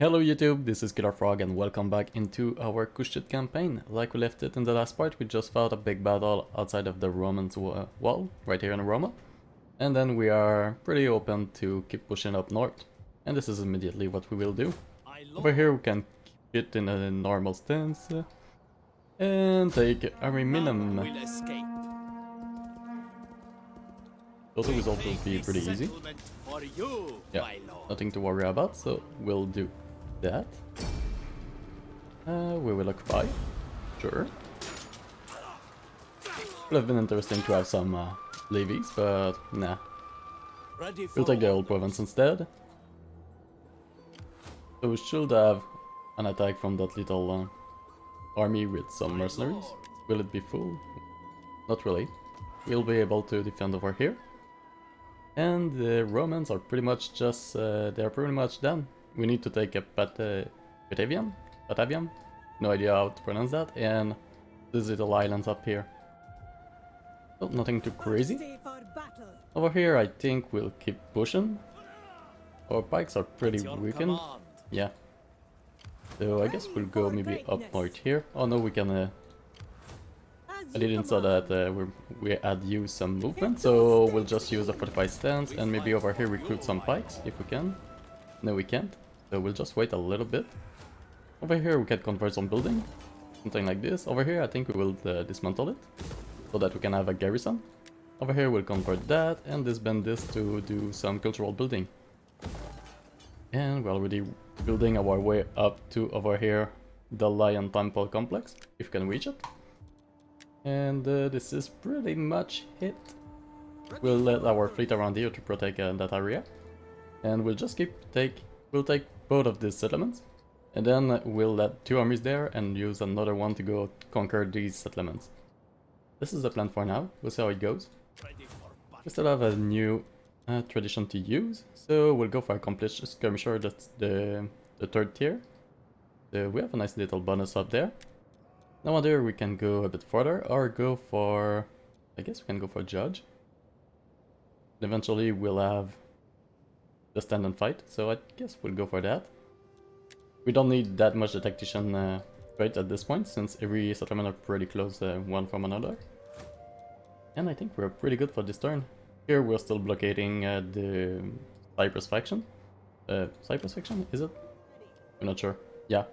Hello YouTube, this is Killer Frog and welcome back into our Kushite campaign. Like we left it in the last part, we just fought a big battle outside of the Romans wall, right here in Roma. And then we are pretty open to keep pushing up north. And this is immediately what we will do. Over here we can keep it in a normal stance. And take Ariminum. Also result will be pretty easy. Yeah, nothing to worry about, so we'll do that. We will occupy. Sure. Would have been interesting to have some levies, but nah. We'll take the old province instead. So we should have an attack from that little army with some mercenaries. Will it be full? Not really. We'll be able to defend over here. And the Romans are pretty much just, they're pretty much done. We need to take a Batavian? No idea how to pronounce that, and these little islands up here. So nothing too crazy. Over here I think we'll keep pushing. Our pikes are pretty weakened. Yeah. So I guess we'll go maybe up north here. Oh no, we can... I didn't saw that we had used some movement, so we'll just use a fortified stance and maybe over here recruit some pikes if we can. No, we can't, so we'll just wait a little bit. Over here we can convert some building, something like this. Over here I think we will dismantle it, so that we can have a garrison. Over here we'll convert that and disband this to do some cultural building. And we're already building our way up to over here, the Lion Temple complex, if we can reach it. And this is pretty much it. We'll let our fleet around here to protect that area. And we'll just we'll take both of these settlements. And then we'll let two armies there and use another one to go conquer these settlements. This is the plan for now. We'll see how it goes. We still have a new tradition to use. So we'll go for Accomplished Skirmisher, that's the third tier. So we have a nice little bonus up there. Now whether we can go a bit further or go for... I guess we can go for Judge. Eventually we'll have the stand and fight, so I guess we'll go for that. We don't need that much the tactician trait at this point, since every settlement are pretty close one from another. And I think we're pretty good for this turn. Here we're still blockading the Cyprus faction. Cyprus faction, is it? I'm not sure. Yeah.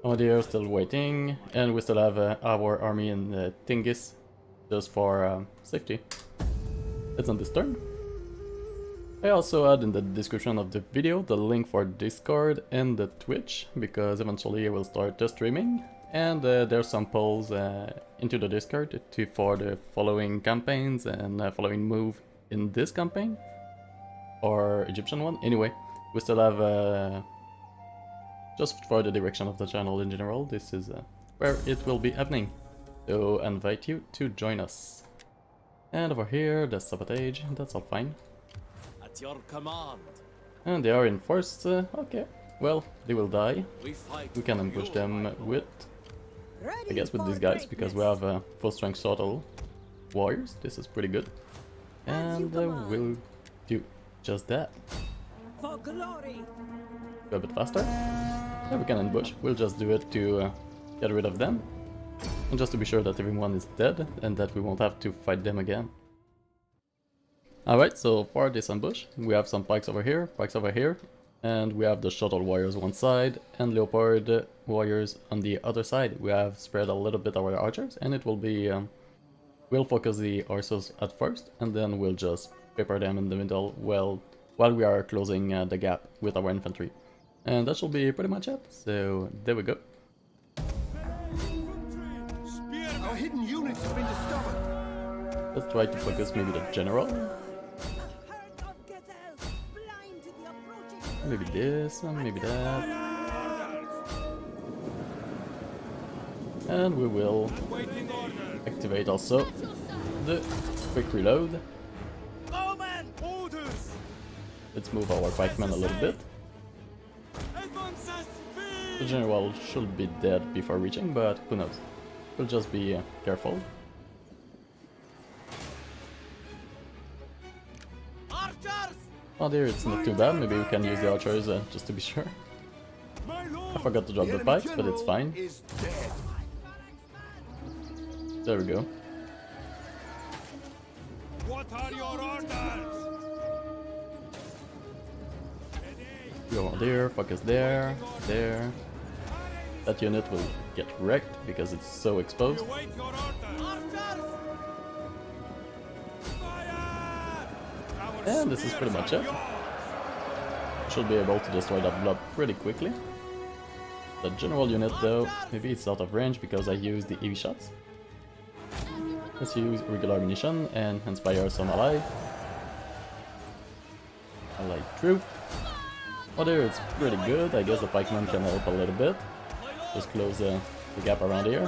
Oh dear, still waiting, and we still have our army in Tingis, just for safety. Let's end this turn. I also add in the description of the video the link for Discord and the Twitch, because eventually I will start streaming, and there's some polls into the Discord for the following campaigns and following move in this campaign, or Egyptian one. Anyway, we still have... just for the direction of the channel in general, this is where it will be happening. So I invite you to join us. And over here, the sabotage, that's all fine. At your command. And they are in first, okay. Well, they will die. We can ambush them with, I guess with these guys, because we have full strength total warriors. This is pretty good. And we'll do just that. For glory. Go a bit faster. Yeah, we can ambush. We'll just do it to get rid of them. And just to be sure that everyone is dead and that we won't have to fight them again. Alright, so for this ambush, we have some pikes over here, and we have the shuttle warriors one side and leopard warriors on the other side. We have spread a little bit our archers, and it will be... we'll focus the horses at first, and then we'll just pepper them in the middle while we are closing the gap with our infantry. And that should be pretty much it, so there we go. Our hidden units have been discovered. Let's try to focus maybe the general. Maybe this, and maybe that. And we will activate also the quick reload. Let's move our pikemen a little bit. The general should be dead before reaching, but who knows. We'll just be careful. Oh dear, it's not too bad. Maybe we can use the archers just to be sure. I forgot to drop the pikes, but it's fine. Is dead. There we go. What are your orders? Go on there, focus there, there. That unit will get wrecked because it's so exposed. Await your orders. And this is pretty much it. Should be able to destroy that BLuB pretty quickly. The general unit though, maybe it's out of range because I used the EV shots. Let's use regular ammunition and inspire some ally. Ally troop. Oh there, it's pretty good. I guess the pikeman can help a little bit. Just close the gap around here.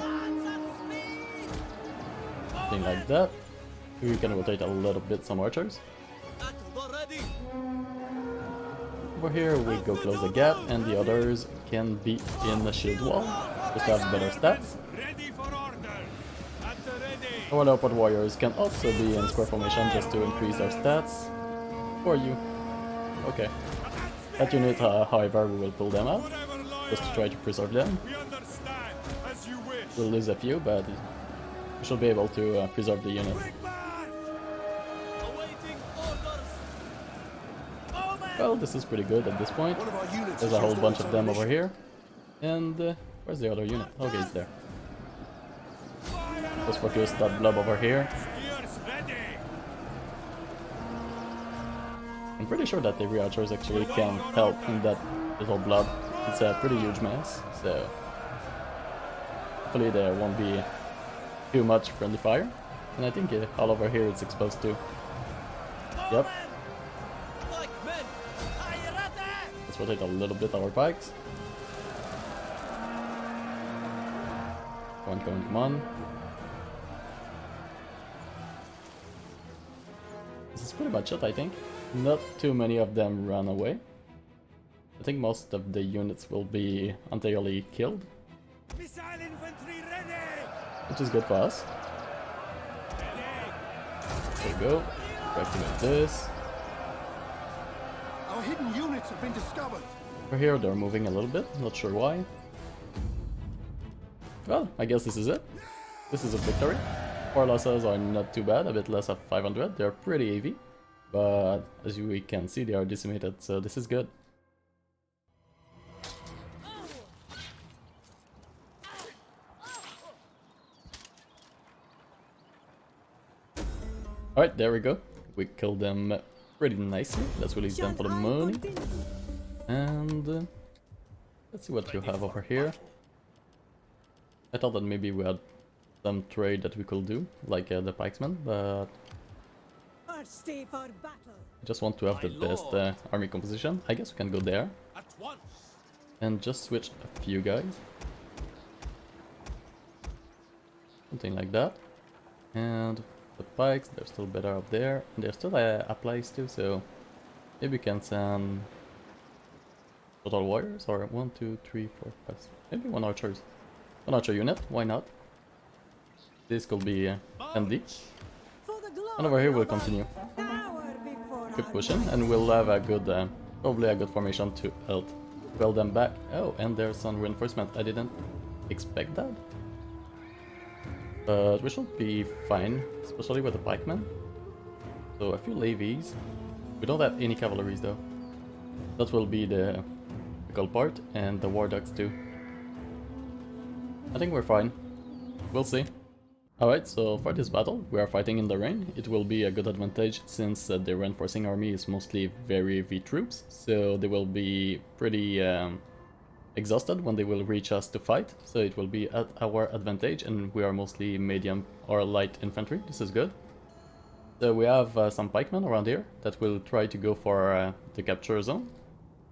Something like that. We can rotate a little bit some archers. Over here we go close the gap and the others can be in the shield wall. Just have better stats. Ready for order. At the ready. Our leopard warriors can also be in square formation just to increase their stats. For you. Okay. That unit, however, we will pull them out. Just to try to preserve them. We understand as you wish. We'll lose a few, but we should be able to preserve the unit. Awaiting orders. Well, this is pretty good at this point. One of our units There's is a whole just bunch on of them mission. over here. And where's the other unit? Okay, it's there. Just focus that BLuB over here. Spears ready. I'm pretty sure that the rear archers actually can help in that little BLuB. It's a pretty huge mess, so hopefully there won't be too much friendly fire. And I think all over here it's exposed to. Yep. Like men. Let's rotate a little bit our pikes. Come on, come on, come on. This is pretty much it, I think. Not too many of them run away. I think most of the units will be entirely killed, Missile infantry ready! which is good for us. There we go. Activate this. Our hidden units have been discovered. Over here they're moving a little bit, not sure why. Well, I guess this is it. This is a victory. Our losses are not too bad, a bit less of 500. They're pretty heavy, but as we can see they are decimated, so this is good. Alright, there we go. We killed them pretty nicely. Let's release them for the money. And let's see what you have over here. I thought that maybe we had some trade that we could do, like the pikesman, but Stay for battle. I just want to have the best army composition. I guess we can go there At once. and just switch a few guys. Something like that. And the pikes, they're still better up there. And there's still applies too, so maybe we can send total warriors or 1, 2, 3, 4, 5, 6. Maybe one archers. One archer unit, why not? This could be handy. For the glory And over here we'll of our continue. power before Keep our pushing and we'll have a good, probably a good formation to help well them back. Oh, and there's some reinforcement. I didn't expect that. But we should be fine, especially with the pikemen. So a few levies. We don't have any cavalries though. That will be the difficult part, and the war dogs too. I think we're fine. We'll see. Alright, so for this battle, we are fighting in the rain. It will be a good advantage since the reinforcing army is mostly very heavy troops, so they will be pretty exhausted when they will reach us to fight. So it will be at our advantage, and we are mostly medium or light infantry. This is good. So we have some pikemen around here that will try to go for the capture zone.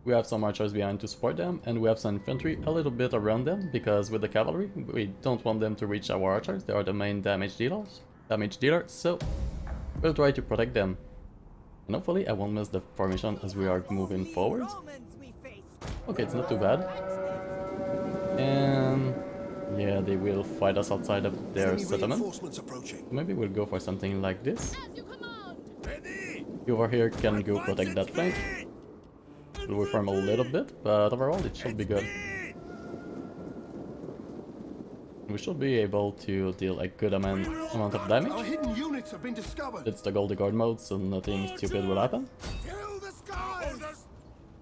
We have some archers behind to support them, and we have some infantry a little bit around them, because with the cavalry, we don't want them to reach our archers. They are the main damage dealers, so we'll try to protect them. And hopefully I won't miss the formation as we are moving forward. Romans we face. Okay, it's not too bad. And yeah, they will fight us outside of their Enemy settlement. reinforcements approaching. Maybe we'll go for something like this. Ready. You over here can go protect that flank. We'll reform a little bit, but overall it should be good. We should be able to deal a good amount of Our damage. hidden units have been discovered. It's the Goldie Guard mode, so nothing stupid will happen. Fill the skies!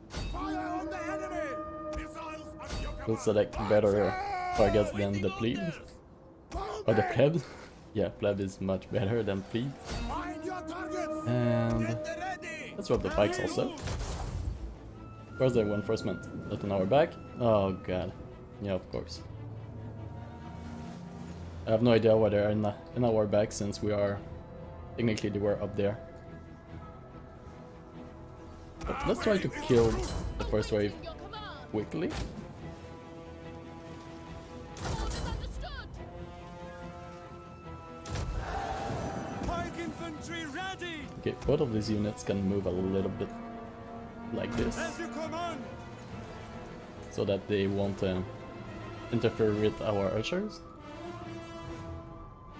Fire on the enemy! Missiles at your We'll command. select better targets than the plebes. Or the plebs. Yeah, pleb is much better than plebe. Find your targets! And Ready. let's drop the pikes also. Where's the reinforcement? Not in our back? Oh god. Yeah, of course. I have no idea why they're in our back, since we are... Technically they were up there. But let's try to kill the first wave quickly. Pike infantry ready. Okay, both of these units can move a little bit like this, As you command. so that they won't interfere with our archers.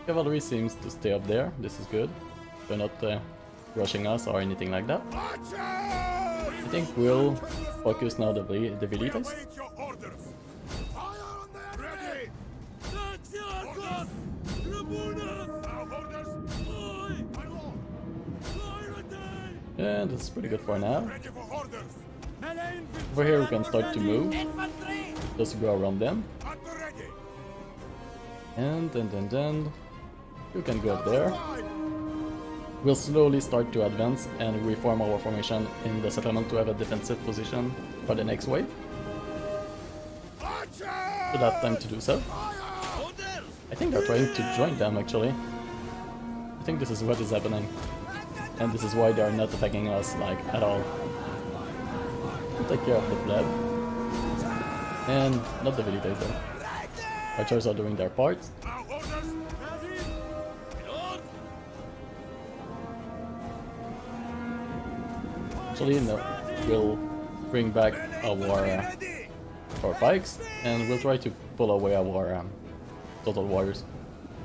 Cavalry seems to stay up there, this is good. They're not rushing us or anything like that. I think we'll focus now the velitas. Await your orders. Fire on them. Ready. That's your cost. Tribunas. Our orders. Aye. My lord. Fire And it's pretty good for now. ready for orders. Melee infantry Over here we at can the start to ready. move, Infantry. just to go around them. At the ready. And then you can go up there. We'll slowly start to advance and reform our formation in the settlement to have a defensive position for the next wave. Should have time to do so. Orders. I think they're trying to join them actually. I think this is what is happening. And this is why they are not attacking us like at all. We'll take care of the pleb. And not the velitas though. Archers are doing their part. Our orders. Ready. Lord. Actually, no. We'll bring back our pikes, and we'll try to pull away our total warriors.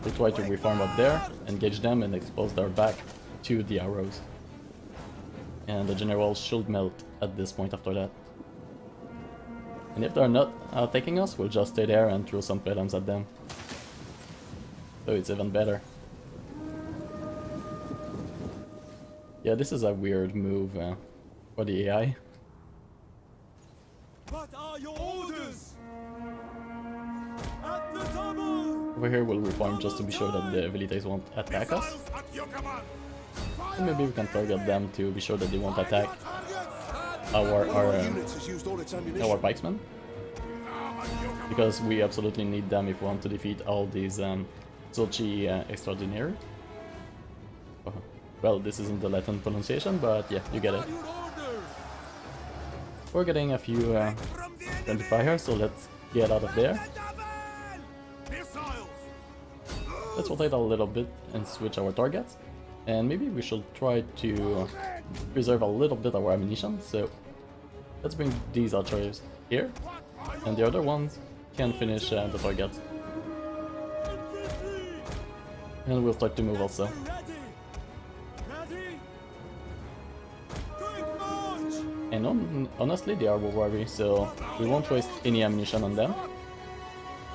We'll try to reform up there, engage them, and expose their back to the arrows. And the general should melt at this point after that. And if they're not attacking us, we'll just stay there and throw some pellets at them. So it's even better. Yeah, this is a weird move for the AI. What are your orders? At the double. Over here we'll reform just to be sure that the velitas won't attack us. Missiles at your command. And maybe we can target them to be sure that they won't attack our Units has used all its ammunition. pikesmen. Because we absolutely need them if we want to defeat all these Zulchi extraordinary. Well, this isn't the Latin pronunciation, but yeah, you get it. Your orders. We're getting a few From the enemy. friendly fire, so let's get out of there. Missiles. Let's rotate a little bit and switch our targets. And maybe we should try to preserve a little bit of our ammunition, so let's bring these archers here, and the other ones can finish the targets. And we'll start to move also. Ready. Ready. Quick march. And honestly, they are worried, so we won't waste any ammunition on them.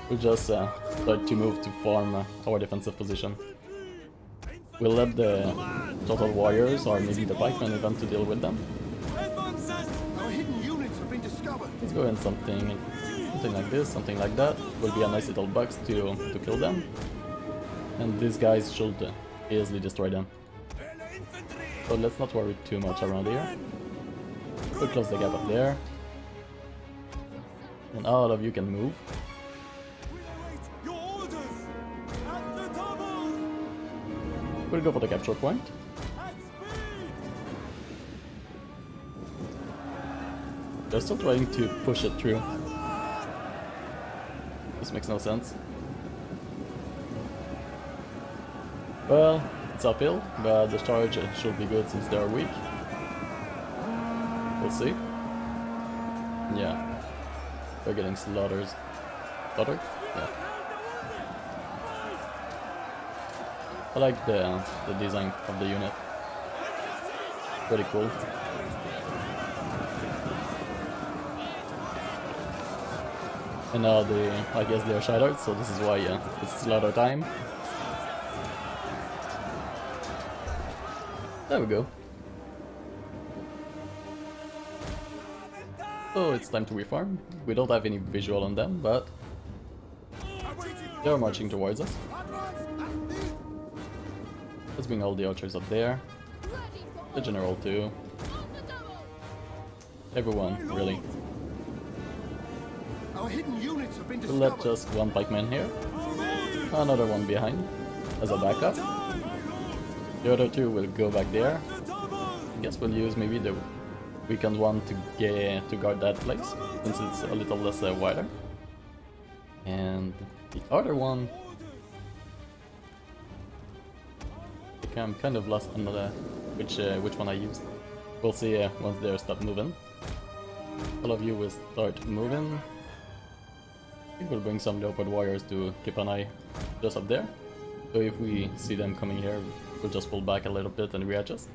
We'll just start to move to form our defensive position. We'll let the total warriors, or maybe the pikemen even, to deal with them. Advances. Our hidden units have been discovered. Let's go in something like this, something like that. Will be a nice little box to kill them. And these guys should easily destroy them. Melee infantry. So let's not worry too much around here. We'll close the gap up there. And all of you can move. We await your orders. At the double. We'll go for the capture point. At speed. They're still trying to push it through. This makes no sense. Well, it's uphill, but the charge should be good since they are weak. We'll see. Yeah. They're getting slaughtered. Slaughtered? Yeah. I like the design of the unit. Pretty cool. And now I guess they're shattered, so this is why it's slaughter time. There we go. So it's time to reform. We don't have any visual on them, but they're marching towards us. Let's bring all the archers up there. The general too. Everyone, really. Our hidden units have been We'll let discovered. just one pikeman here. Another one behind as a backup. The other two will go back there. I guess we'll use maybe the weakened one to guard that place, since it's a little less wider. And the other one, I'm kind of lost on which one I used. We'll see once they stop moving. All of you will start moving. I think we'll bring some leopard warriors to keep an eye just up there. So if we see them coming here, we'll just pull back a little bit and readjust.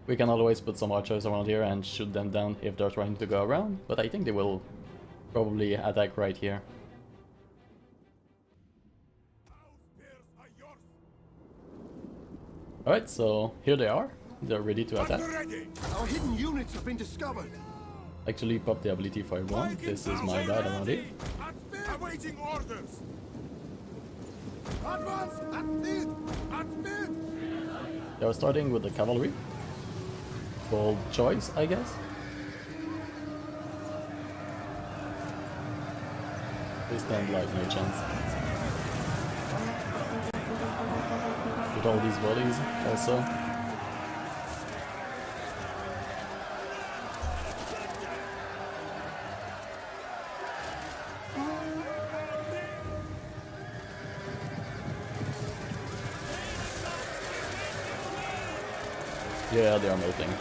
We can always put some archers around here and shoot them down if they're trying to go around, but I think they will probably attack right here. Alright, so here they are. They're ready to attack. Our hidden units have been discovered. Actually pop the ability for everyone. This is my bad around it. Awaiting orders. Advance at speed. At speed. They are starting with the cavalry. Bold choice, I guess. They stand like no chance. With all these volleys, also. Yeah, they are melting.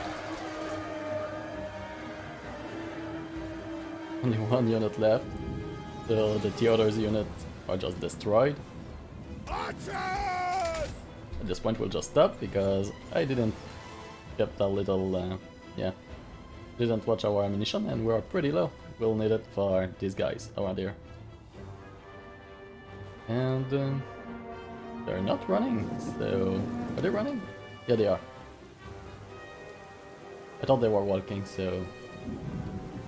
Only one unit left, so the others unit are just destroyed. Archers! At this point we'll just stop, because I didn't kept a little, didn't watch our ammunition, and we're pretty low. We'll need it for these guys around here. And they're not running, so... Are they running? Yeah, they are. I thought they were walking, so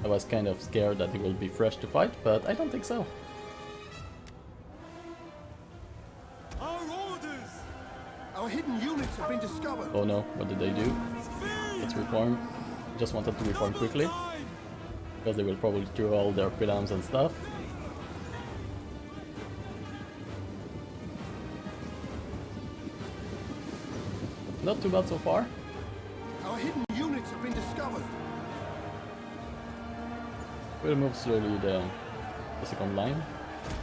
I was kind of scared that they will be fresh to fight, but I don't think so. Our orders! Our hidden units have been discovered. Oh no, what did they do? Let's reform. Just wanted to reform quickly, because they will probably throw all their pre-downs and stuff. Not too bad so far. Our hidden units have been discovered. We'll move slowly the second line.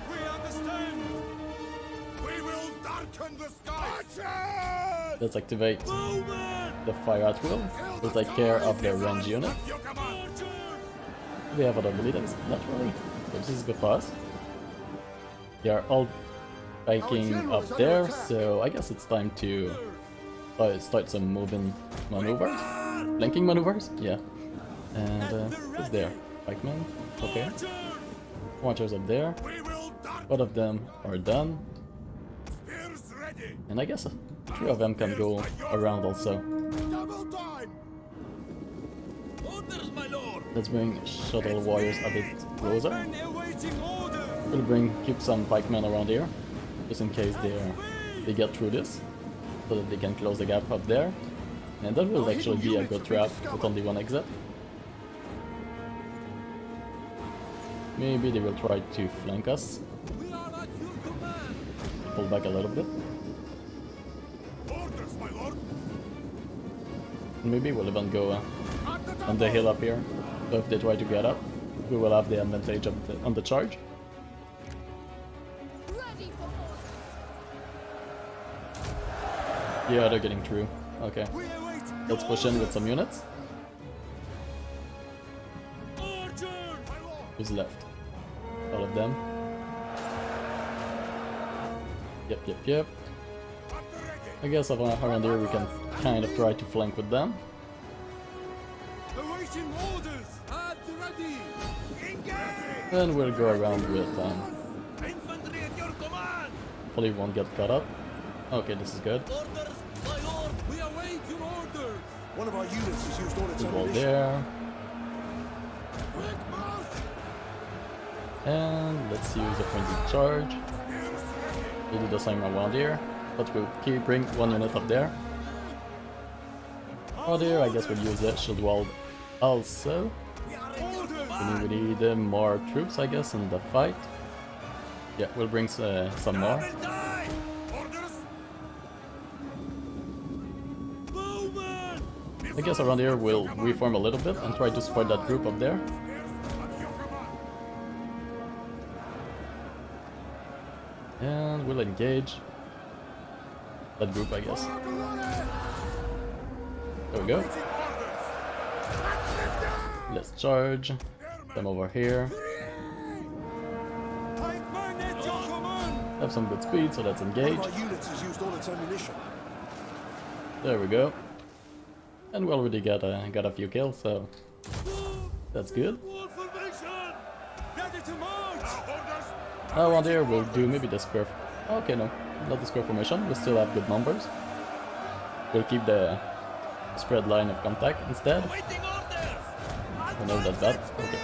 We understand! We will darken the sky! Archers! Let's activate Movement! the fire at will. We'll take care of their range unit. Your command! Do they have other abilities? Not really. So this is good for us. They are all biking up there, so I guess it's time to start some moving maneuvers. Flanking maneuvers? Yeah. And who's there? Pikemen? Okay. Watchers up there. We will darken! Both of them are done. Spears ready! And I guess 3 of them can go around also. Double time! Orders, my lord! Let's bring shuttle warriors a bit closer. Men awaiting orders! We'll keep some pikemen around here, just in case they get through this, so that they can close the gap up there. And that will actually be a good trap with only one exit. Maybe they will try to flank us. We are at your command! Pull back a little bit. Orders, my lord! Maybe we'll even go on the hill up here. So if they try to get up, we will have the advantage on the charge. Ready for orders. Yeah, they're getting through. Okay. We await Let's push in with some units. Archer! My lord! Who's left? All of them. Yep. At the ready! I guess around here we can kind of try to flank with them. Awaiting orders! At the ready! Engage! Then we'll go around with Infantry at your command! hopefully we won't get caught up. Okay, this is good. Orders, my lord! We await your orders! One of our units has used all its The wall ammunition. there. Quick march! And let's use a frenzied charge. We'll do the same around here, but we'll bring one unit up there. Oh there, I guess we'll use the shield wall also. We need more troops, I guess, in the fight. Yeah, we'll bring some more. Die! Orders! Bowman! I guess around here we'll reform a little bit and try to support that group up there. And we'll engage that group, I guess. There we go. Let's charge them over here. Have some good speed, so let's One engage. of our units has used all its ammunition. There we go. And we already got a few kills, so that's good. War formation! Ready to march! Orders! Now on there we'll do maybe the square. Okay, no, not the square formation. We still have good numbers. We'll keep the spread line of contact instead. Waiting orders! I know that's bad. Okay,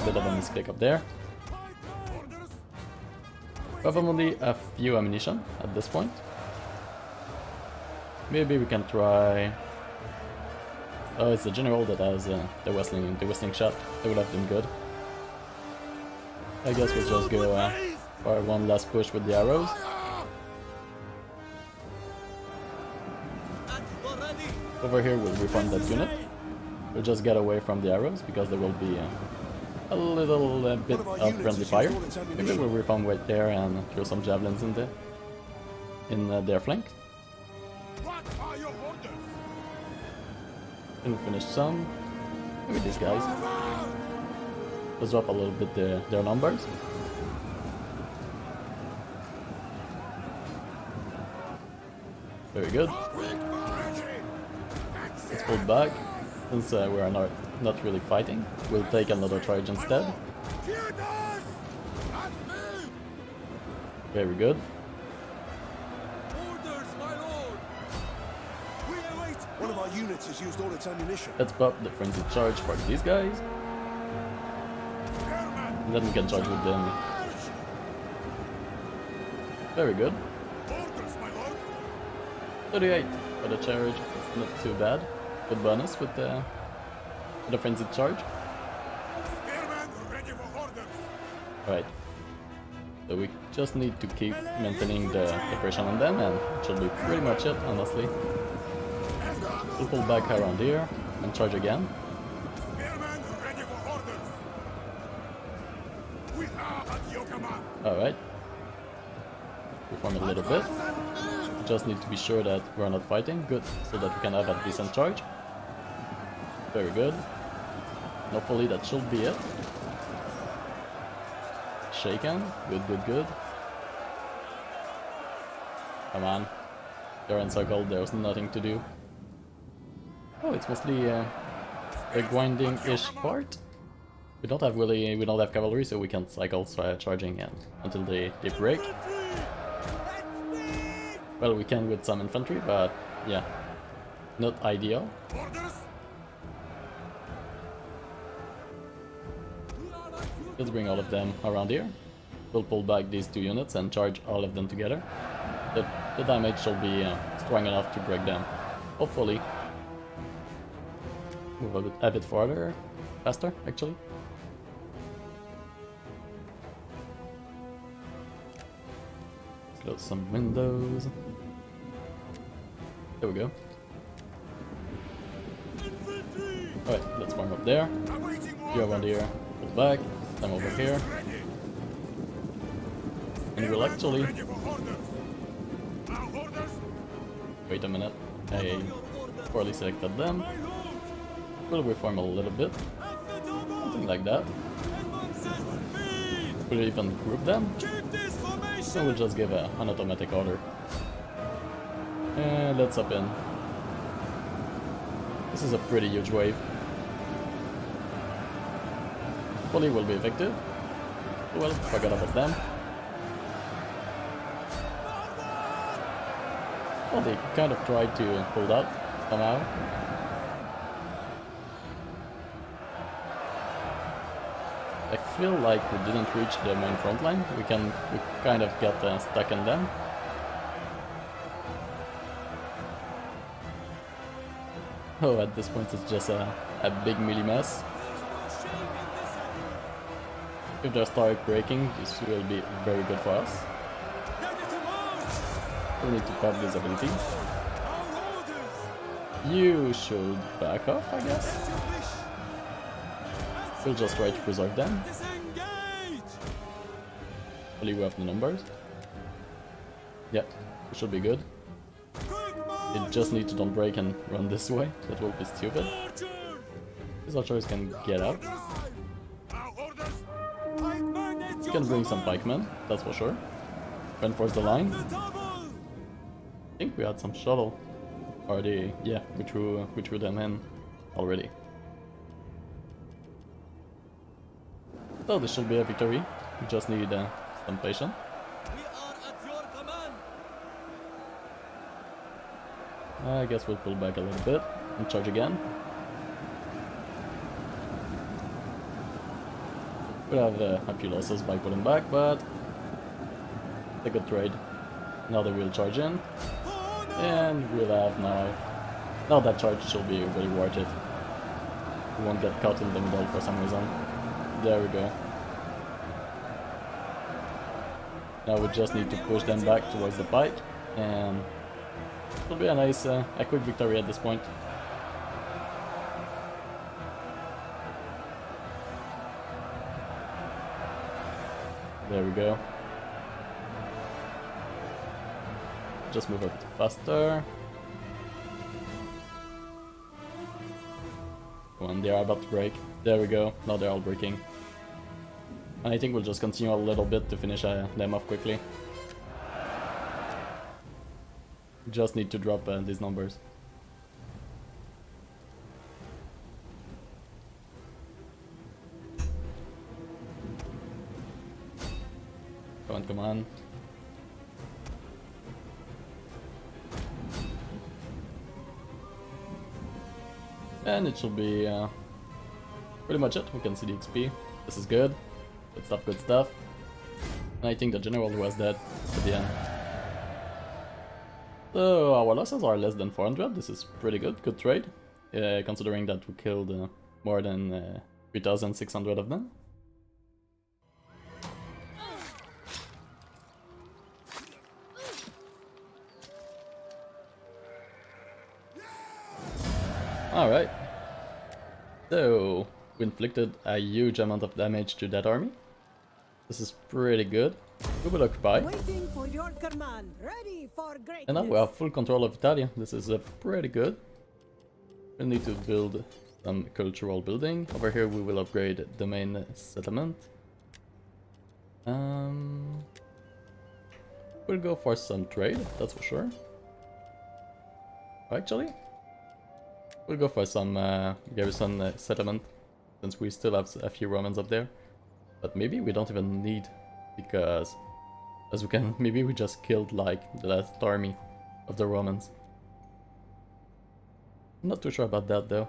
a bit of a misclick up there. Orders! We have only a few ammunition at this point. Maybe we can try. Oh, it's the general that has the whistling shot. That would have been good. I guess we'll just go for one last push with the arrows. Over here we'll reform that unit. We'll just get away from the arrows because there will be a little bit of friendly fire. Maybe we'll reform right there and throw some javelins in their flank. What are your orders? And we finish some. Maybe these guys. Let's drop a little bit their numbers. Very good. Let's pull back. Since we are not really fighting, we'll take another charge instead. Very good. Orders, my lord! We await One of our units has used all its ammunition. Let's pop the frenzied charge for these guys. And then we can charge with them. Very good. orders, my lord! 38 for the charge. It's not too bad. Good bonus with the frenzied charge. Spearman ready for orders! Right. So we just need to keep maintaining the pressure on them, and it should be pretty much it, honestly. We'll pull back around here and charge again. Spearman ready for orders! We are at your command! Alright. Reform a little bit. Just need to be sure that we're not fighting. Good, so that we can have a decent charge. Very good. Hopefully that should be it. Shaken. Good, good, good. Come on. They're encircled, there's nothing to do. Oh, it's mostly a grinding-ish part. We don't have cavalry, so we can cycle charging until they break. Well, we can with some infantry, but yeah, not ideal. Orders! Let's bring all of them around here. We'll pull back these two units and charge all of them together. The damage shall be strong enough to break them. Hopefully. Move a bit farther. Faster, actually. Close some windows. There we go. Alright, let's farm up there. You around here. Pull back. Them over here. And we'll actually... Wait a minute. I poorly selected them. We'll reform a little bit. Something like that. We'll even group them. So we'll just give an automatic order. And let's up in. This is a pretty huge wave. hopefully will be effective. Well, forgot about them. Well, they kind of tried to pull out somehow. I feel like we didn't reach the main front line. We kind of get stuck in them. Oh, at this point it's just a big melee mess. If they start breaking, this will be very good for us. We need to pop this ability. You should back off, I guess. We'll just try to preserve them. Hopefully we have the numbers. Yeah, we should be good. You just need to don't break and run this way. That will be stupid. These archers can get out. You can bring some pikemen, that's for sure. Reinforce the line. I think we had some shuttle. Already, yeah, we threw them in already. So this should be a victory. We just need some patience. I guess we'll pull back a little bit and charge again. We'll have a few losses by pulling back, but it's a good trade. Now they will charge in, and we'll have now that charge should be really worth it. We won't get caught in the middle for some reason. There we go. Now we just need to push them back towards the pike, and it'll be a nice, a quick victory at this point. There we go. Just move a bit faster. Come on, they are about to break. There we go. Now they're all breaking. And I think we'll just continue a little bit to finish them off quickly. Just need to drop these numbers. Come on, come on. And it should be pretty much it. We can see the XP. This is good. Good stuff, good stuff. And I think the general was dead at the end. So our losses are less than 400. This is pretty good. Good trade. Considering that we killed more than 3,600 of them. Alright. So, we inflicted a huge amount of damage to that army. This is pretty good. We will occupy. Waiting for your command, ready for greatness. And now we have full control of Italia. This is pretty good. We need to build some cultural building. Over here we will upgrade the main settlement. We'll go for some trade, that's for sure. Actually, we'll go for some garrison settlement, since we still have a few Romans up there. But maybe we don't even need, because as we can, maybe we just killed like the last army of the Romans. I'm not too sure about that though.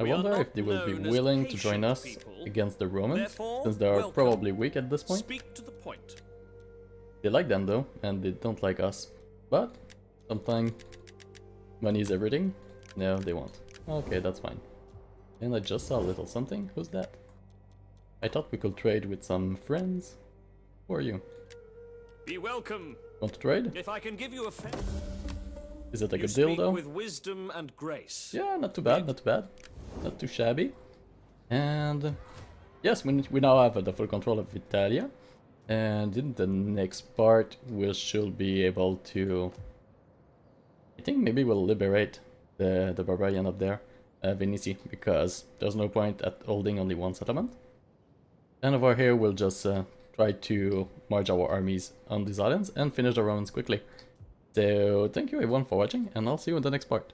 I wonder if they will be willing to join us against the Romans, since they are probably weak at this point. Speak to the point. They like them though, and they don't like us. But sometimes money is everything. No, they won't. Okay, that's fine. And I just saw a little something. Who's that? I thought we could trade with some friends. Who are you? Be welcome. Want to trade? If I can give you a favor. Is it a You good deal speak though? with wisdom and grace. Yeah, not too bad, not too bad. Not too shabby. And yes, we now have the full control of Italia. And in the next part, we should be able to... I think maybe we'll liberate the barbarian up there, Venice, because there's no point at holding only one settlement. And over here, we'll just try to merge our armies on these islands and finish the Romans quickly. So, thank you everyone for watching, and I'll see you in the next part.